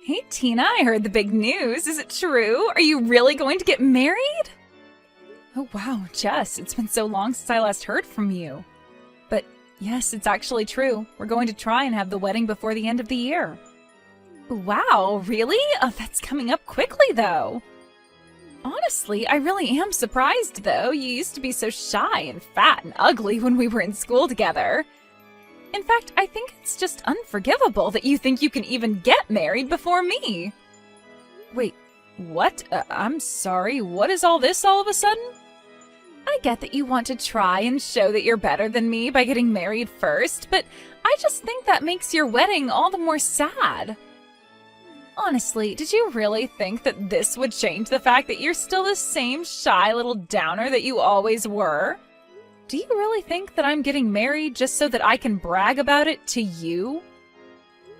Hey Tina, I heard the big news. Is it true? Are you really going to get married? Oh wow, Jess, it's been so long since I last heard from you. But yes, it's actually true. We're going to try and have the wedding before the end of the year. Wow, really? Oh, that's coming up quickly though. Honestly, I really am surprised though. You used to be so shy and fat and ugly when we were in school together. In fact, I think it's just unforgivable that you think you can even get married before me. Wait, what? I'm sorry, what is all this all of a sudden? I get that you want to try and show that you're better than me by getting married first, but I just think that makes your wedding all the more sad. Honestly, did you really think that this would change the fact that you're still the same shy little downer that you always were? Do you really think that I'm getting married just so that I can brag about it to you?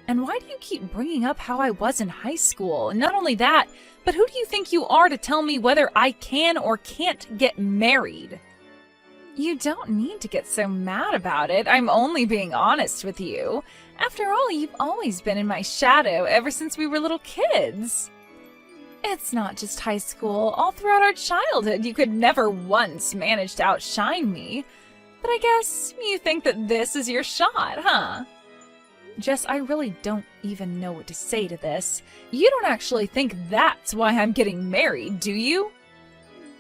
And why do you keep bringing up how I was in high school? And not only that, but who do you think you are to tell me whether I can or can't get married? You don't need to get so mad about it. I'm only being honest with you. After all, you've always been in my shadow ever since we were little kids. It's not just high school. All throughout our childhood, you could never once manage to outshine me. But I guess you think that this is your shot, huh? Jess, I really don't even know what to say to this. You don't actually think that's why I'm getting married, do you?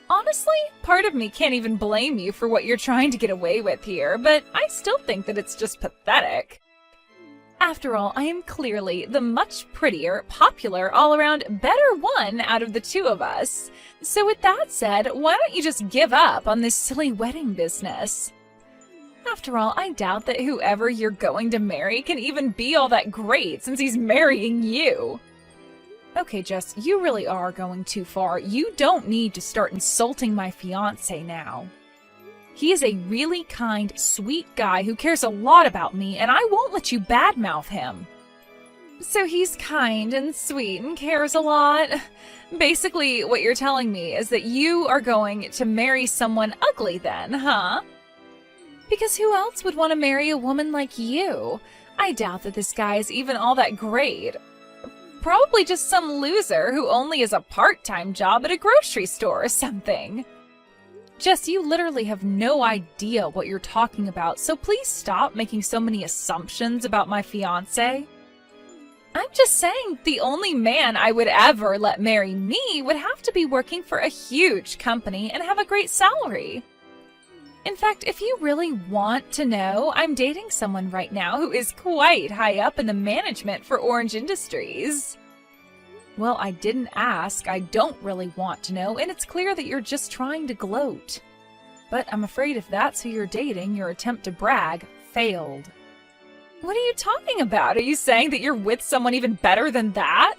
Honestly, part of me can't even blame you for what you're trying to get away with here, but I still think that it's just pathetic. After all, I am clearly the much prettier, popular, all-around better one out of the two of us. So with that said, why don't you just give up on this silly wedding business? After all, I doubt that whoever you're going to marry can even be all that great since he's marrying you. Okay, Jess, you really are going too far. You don't need to start insulting my fiancé now. He is a really kind, sweet guy who cares a lot about me, and I won't let you badmouth him. So he's kind and sweet and cares a lot. Basically, what you're telling me is that you are going to marry someone ugly then, huh? Because who else would want to marry a woman like you? I doubt that this guy is even all that great. Probably just some loser who only has a part-time job at a grocery store or something. Jess, you literally have no idea what you're talking about, so please stop making so many assumptions about my fiancé. I'm just saying the only man I would ever let marry me would have to be working for a huge company and have a great salary. In fact, if you really want to know, I'm dating someone right now who is quite high up in the management for Orange Industries. Well, I didn't ask, I don't really want to know, and it's clear that you're just trying to gloat. But I'm afraid if that's who you're dating, your attempt to brag failed. What are you talking about? Are you saying that you're with someone even better than that?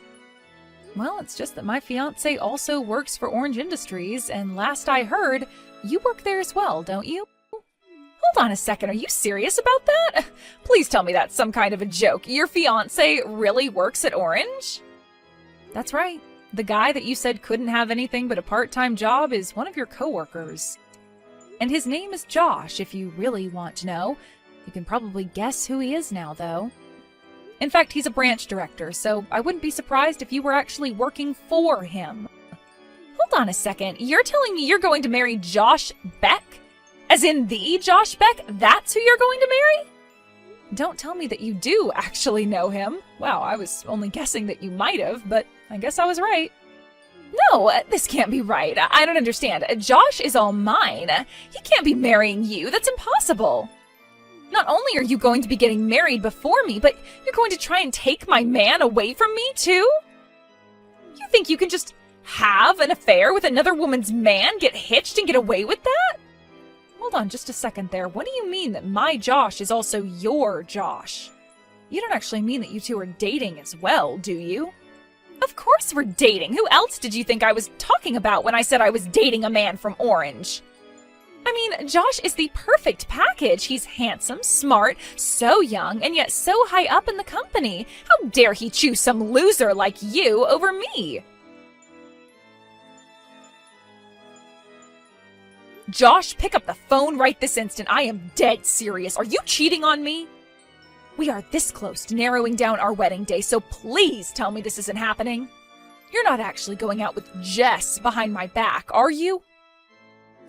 Well, it's just that my fiancé also works for Orange Industries, and last I heard, you work there as well, don't you? Hold on a second, are you serious about that? Please tell me that's some kind of a joke. Your fiancé really works at Orange? That's right. The guy that you said couldn't have anything but a part-time job is one of your coworkers. And his name is Josh, if you really want to know. You can probably guess who he is now, though. In fact, he's a branch director, so I wouldn't be surprised if you were actually working for him. Hold on a second. You're telling me you're going to marry Josh Beck? As in the Josh Beck? That's who you're going to marry? Don't tell me that you do actually know him. Wow, I was only guessing that you might have, but I guess I was right. No, this can't be right. I don't understand. Josh is all mine. He can't be marrying you. That's impossible. Not only are you going to be getting married before me, but you're going to try and take my man away from me, too? You think you can just have an affair with another woman's man, get hitched, and get away with that? Hold on just a second there. What do you mean that my Josh is also your Josh? You don't actually mean that you two are dating as well, do you? Of course we're dating. Who else did you think I was talking about when I said I was dating a man from Orange? I mean, Josh is the perfect package. He's handsome, smart, so young, and yet so high up in the company. How dare he choose some loser like you over me? Josh, pick up the phone right this instant. I am dead serious. Are you cheating on me? We are this close to narrowing down our wedding day, so please tell me this isn't happening. You're not actually going out with Jess behind my back, are you?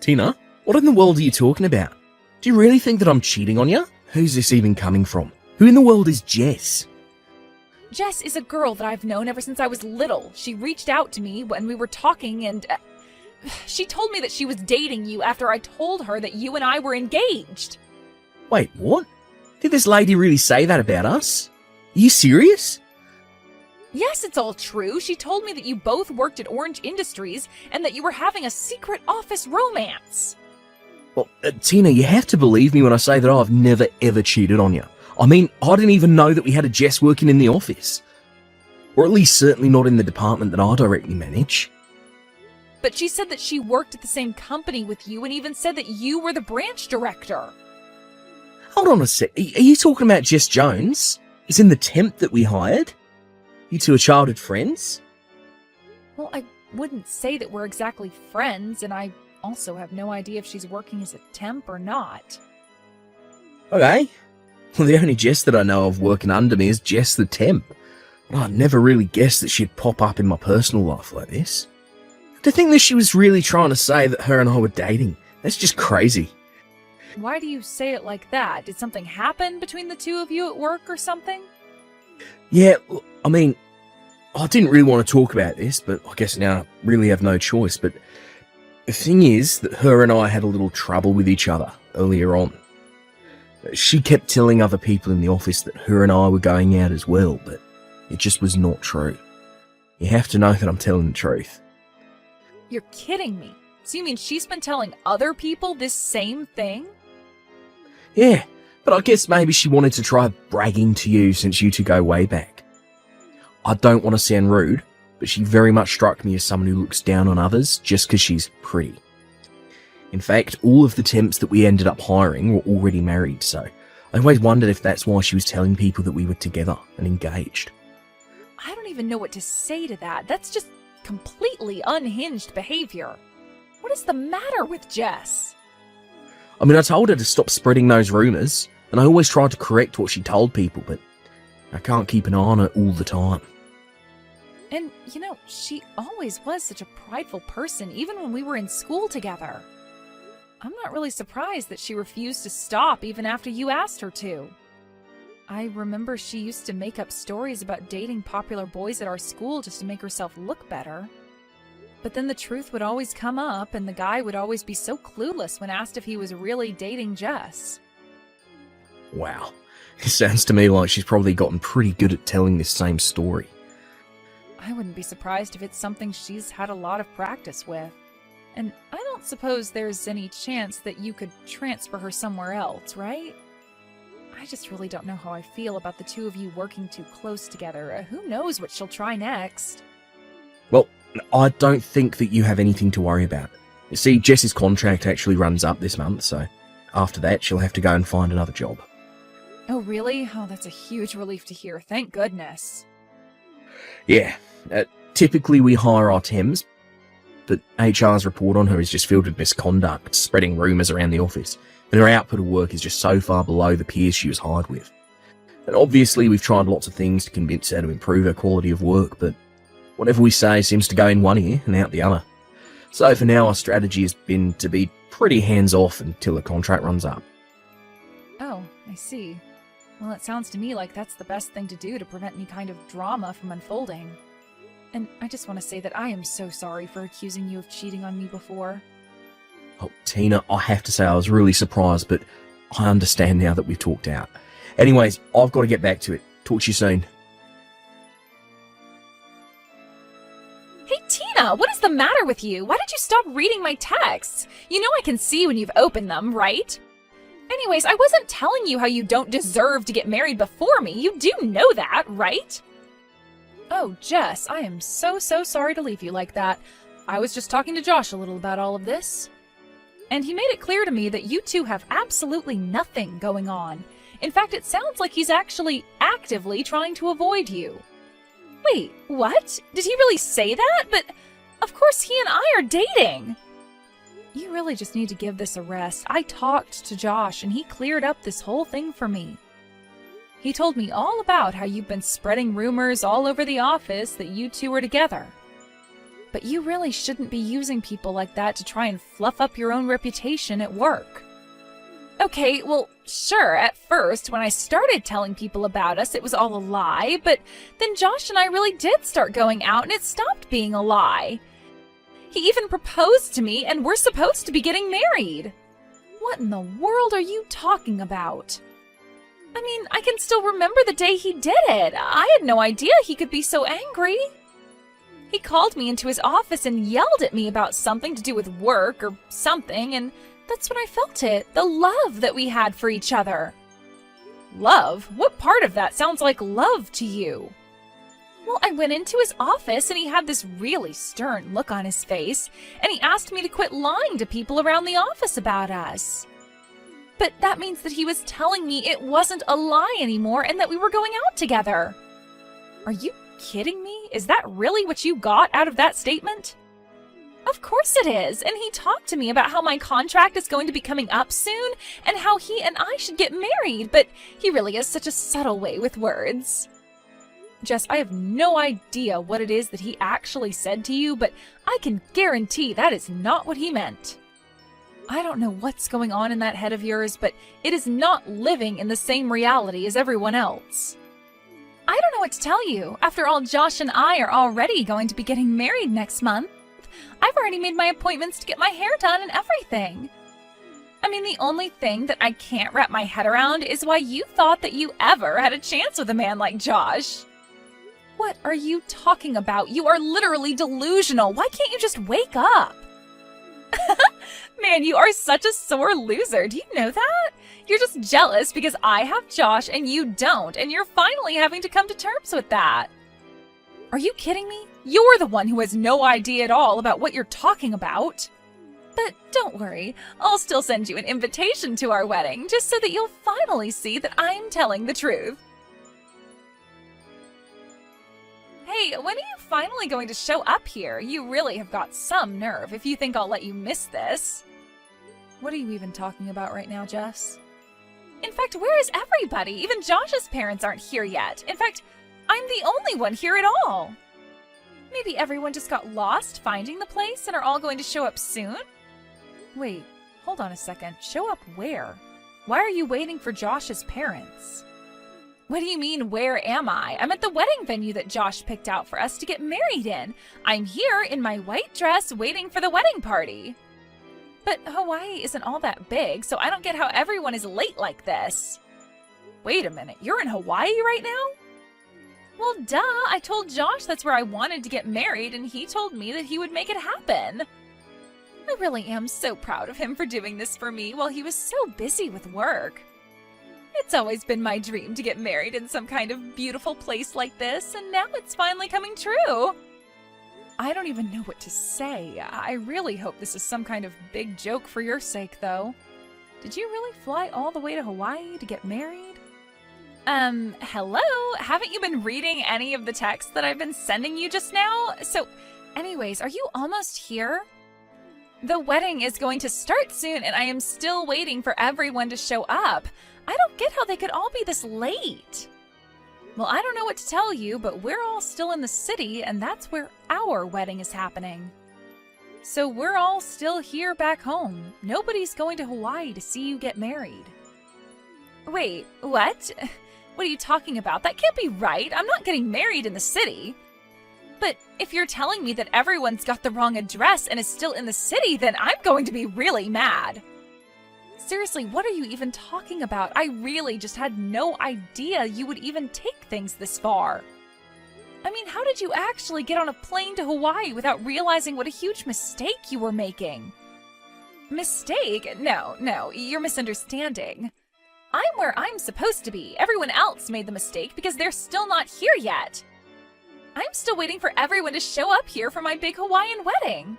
Tina, what in the world are you talking about? Do you really think that I'm cheating on you? Who's this even coming from? Who in the world is Jess? Jess is a girl that I've known ever since I was little. She reached out to me when we were talking and she told me that she was dating you after I told her that you and I were engaged. Wait, what? Did this lady really say that about us? Are you serious? Yes, it's all true. She told me that you both worked at Orange Industries and that you were having a secret office romance. Well, Tina, you have to believe me when I say that I've never ever cheated on you. I mean, I didn't even know that we had a Jess working in the office. Or at least certainly not in the department that I directly manage. But she said that she worked at the same company with you and even said that you were the branch director. Hold on a sec. Are you talking about Jess Jones? Is in the temp that we hired? You two are childhood friends? Well, I wouldn't say that we're exactly friends, and I also have no idea if she's working as a temp or not. Okay. Well, the only Jess that I know of working under me is Jess the temp. But I'd never really guessed that she'd pop up in my personal life like this. To think that she was really trying to say that her and I were dating, that's just crazy. Why do you say it like that? Did something happen between the two of you at work or something? Yeah, I mean, I didn't really want to talk about this, but I guess now I really have no choice. But the thing is that her and I had a little trouble with each other earlier on. She kept telling other people in the office that her and I were going out as well, but it just was not true. You have to know that I'm telling the truth. You're kidding me. So you mean she's been telling other people this same thing? Yeah, but I guess maybe she wanted to try bragging to you since you two go way back. I don't want to sound rude, but she very much struck me as someone who looks down on others just because she's pretty. In fact, all of the temps that we ended up hiring were already married, so I always wondered if that's why she was telling people that we were together and engaged. I don't even know what to say to that. That's just completely unhinged behavior. What is the matter with Jess? I mean, I told her to stop spreading those rumours, and I always tried to correct what she told people, but I can't keep an eye on her all the time. And, you know, she always was such a prideful person, even when we were in school together. I'm not really surprised that she refused to stop even after you asked her to. I remember she used to make up stories about dating popular boys at our school just to make herself look better. But then the truth would always come up, and the guy would always be so clueless when asked if he was really dating Jess. Wow, it sounds to me like she's probably gotten pretty good at telling this same story. I wouldn't be surprised if it's something she's had a lot of practice with. And I don't suppose there's any chance that you could transfer her somewhere else, right? I just really don't know how I feel about the two of you working too close together. Who knows what she'll try next? Well, I don't think that you have anything to worry about. You see, Jess's contract actually runs up this month, so after that she'll have to go and find another job. Oh, really? Oh, that's a huge relief to hear. Thank goodness. Yeah, typically we hire our temps, but HR's report on her is just filled with misconduct, spreading rumours around the office, and her output of work is just so far below the peers she was hired with. And obviously we've tried lots of things to convince her to improve her quality of work, but whatever we say seems to go in one ear and out the other. So for now our strategy has been to be pretty hands-off until the contract runs up. Oh, I see. Well, it sounds to me like that's the best thing to do to prevent any kind of drama from unfolding. And I just want to say that I am so sorry for accusing you of cheating on me before. Oh, Tina, I have to say I was really surprised, but I understand now that we've talked out. Anyways, I've got to get back to it. Talk to you soon. Hey, Tina, what is the matter with you? Why did you stop reading my texts? You know I can see when you've opened them, right? Anyways, I wasn't telling you how you don't deserve to get married before me. You do know that, right? Oh, Jess, I am so sorry to leave you like that. I was just talking to Josh a little about all of this. And he made it clear to me that you two have absolutely nothing going on. In fact, it sounds like he's actually actively trying to avoid you. Wait, what? Did he really say that? But of course he and I are dating. You really just need to give this a rest. I talked to Josh and he cleared up this whole thing for me. He told me all about how you've been spreading rumors all over the office that you two were together. But you really shouldn't be using people like that to try and fluff up your own reputation at work. Okay, well, sure, at first, when I started telling people about us, it was all a lie, but then Josh and I really did start going out and it stopped being a lie. He even proposed to me and we're supposed to be getting married. What in the world are you talking about? I mean, I can still remember the day he did it. I had no idea he could be so angry. He called me into his office and yelled at me about something to do with work or something, and that's when I felt it, the love that we had for each other. Love? What part of that sounds like love to you? Well, I went into his office and he had this really stern look on his face, and he asked me to quit lying to people around the office about us. But that means that he was telling me it wasn't a lie anymore and that we were going out together. Are you kidding me? Is that really what you got out of that statement? Of course it is, and he talked to me about how my contract is going to be coming up soon and how he and I should get married, but he really has such a subtle way with words. Jess, I have no idea what it is that he actually said to you, but I can guarantee that is not what he meant. I don't know what's going on in that head of yours, but it is not living in the same reality as everyone else. I don't know what to tell you. After all, Josh and I are already going to be getting married next month. I've already made my appointments to get my hair done and everything. I mean, the only thing that I can't wrap my head around is why you thought that you ever had a chance with a man like Josh. What are you talking about? You are literally delusional. Why can't you just wake up? Man, you are such a sore loser. Do you know that? You're just jealous because I have Josh and you don't, and you're finally having to come to terms with that. Are you kidding me? You're the one who has no idea at all about what you're talking about. But don't worry, I'll still send you an invitation to our wedding, just so that you'll finally see that I'm telling the truth. Hey, when are you finally going to show up here? You really have got some nerve if you think I'll let you miss this. What are you even talking about right now, Jess? In fact, where is everybody? Even Josh's parents aren't here yet. In fact, I'm the only one here at all. Maybe everyone just got lost finding the place and are all going to show up soon? Wait, hold on a second. Show up where? Why are you waiting for Josh's parents? What do you mean, where am I? I'm at the wedding venue that Josh picked out for us to get married in. I'm here in my white dress waiting for the wedding party. But Hawaii isn't all that big, so I don't get how everyone is late like this. Wait a minute, you're in Hawaii right now? Well, duh, I told Josh that's where I wanted to get married, and he told me that he would make it happen. I really am so proud of him for doing this for me while he was so busy with work. It's always been my dream to get married in some kind of beautiful place like this, and now it's finally coming true. I don't even know what to say. I really hope this is some kind of big joke for your sake, though. Did you really fly all the way to Hawaii to get married? Hello? Haven't you been reading any of the texts that I've been sending you just now? So, anyways, are you almost here? The wedding is going to start soon, and I am still waiting for everyone to show up. I don't get how they could all be this late. Well, I don't know what to tell you, but we're all still in the city, and that's where our wedding is happening. So we're all still here back home. Nobody's going to Hawaii to see you get married. Wait, what? What are you talking about? That can't be right. I'm not getting married in the city. But if you're telling me that everyone's got the wrong address and is still in the city, then I'm going to be really mad. Seriously, what are you even talking about? I really just had no idea you would even take things this far. I mean, how did you actually get on a plane to Hawaii without realizing what a huge mistake you were making? Mistake? No, you're misunderstanding. I'm where I'm supposed to be. Everyone else made the mistake because they're still not here yet. I'm still waiting for everyone to show up here for my big Hawaiian wedding.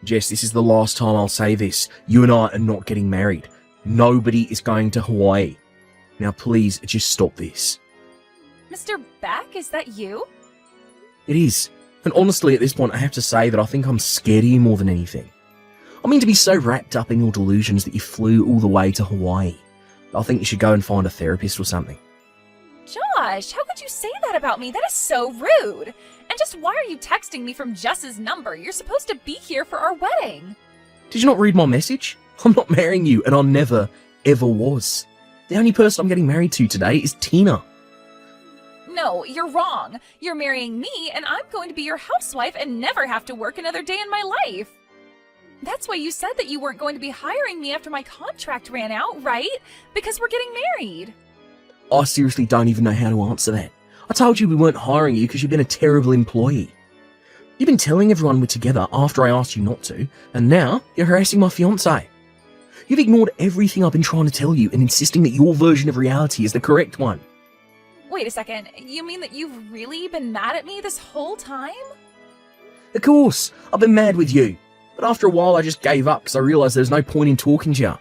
Jess, this is the last time I'll say this. You and I are not getting married. Nobody is going to Hawaii. Now please, just stop this. Mr. Beck, is that you? It is. And honestly, at this point, I have to say that I think I'm scared of you more than anything. I mean, to be so wrapped up in your delusions that you flew all the way to Hawaii. I think you should go and find a therapist or something. gosh, how could you say that about me? That is so rude. And just why are you texting me from Jess's number? You're supposed to be here for our wedding. Did you not read my message? I'm not marrying you, and I never, ever was. The only person I'm getting married to today is Tina. No, you're wrong. You're marrying me, and I'm going to be your housewife and never have to work another day in my life. That's why you said that you weren't going to be hiring me after my contract ran out, right? Because we're getting married. I seriously don't even know how to answer that. I told you we weren't hiring you because you've been a terrible employee. You've been telling everyone we're together after I asked you not to, and now you're harassing my fiancé. You've ignored everything I've been trying to tell you and insisting that your version of reality is the correct one. Wait a second, you mean that you've really been mad at me this whole time? Of course, I've been mad with you. But after a while I just gave up because I realised there's no point in talking to you.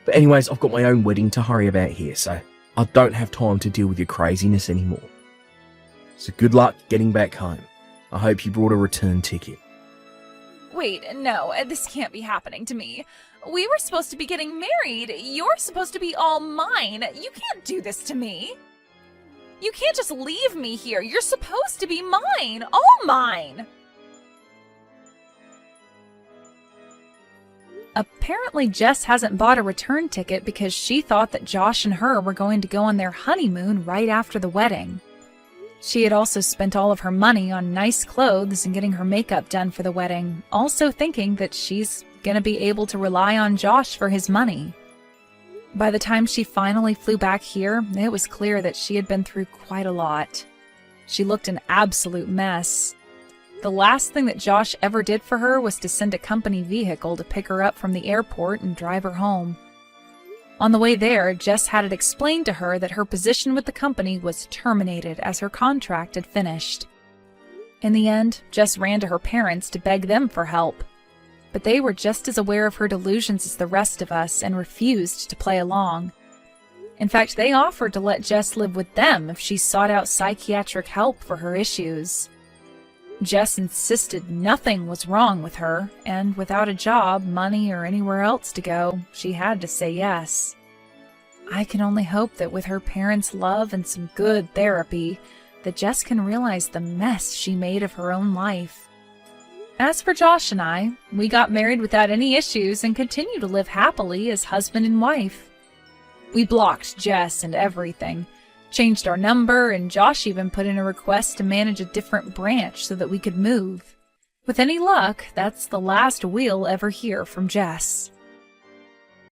But anyways, I've got my own wedding to hurry about here, so I don't have time to deal with your craziness anymore. So good luck getting back home. I hope you brought a return ticket. Wait, no, this can't be happening to me. We were supposed to be getting married. You're supposed to be all mine. You can't do this to me. You can't just leave me here. You're supposed to be mine. All mine. Apparently, Jess hasn't bought a return ticket because she thought that Josh and her were going to go on their honeymoon right after the wedding. She had also spent all of her money on nice clothes and getting her makeup done for the wedding, also thinking that she's gonna be able to rely on Josh for his money. By the time she finally flew back here, it was clear that she had been through quite a lot. She looked an absolute mess. The last thing that Josh ever did for her was to send a company vehicle to pick her up from the airport and drive her home. On the way there, Jess had it explained to her that her position with the company was terminated as her contract had finished. In the end, Jess ran to her parents to beg them for help. But they were just as aware of her delusions as the rest of us and refused to play along. In fact, they offered to let Jess live with them if she sought out psychiatric help for her issues. Jess insisted nothing was wrong with her, and without a job, money, or anywhere else to go, she had to say yes. I can only hope that with her parents' love and some good therapy, that Jess can realize the mess she made of her own life. As for Josh and I, we got married without any issues and continue to live happily as husband and wife. We blocked Jess and everything, changed our number, and Josh even put in a request to manage a different branch so that we could move. With any luck, that's the last we'll ever hear from Jess.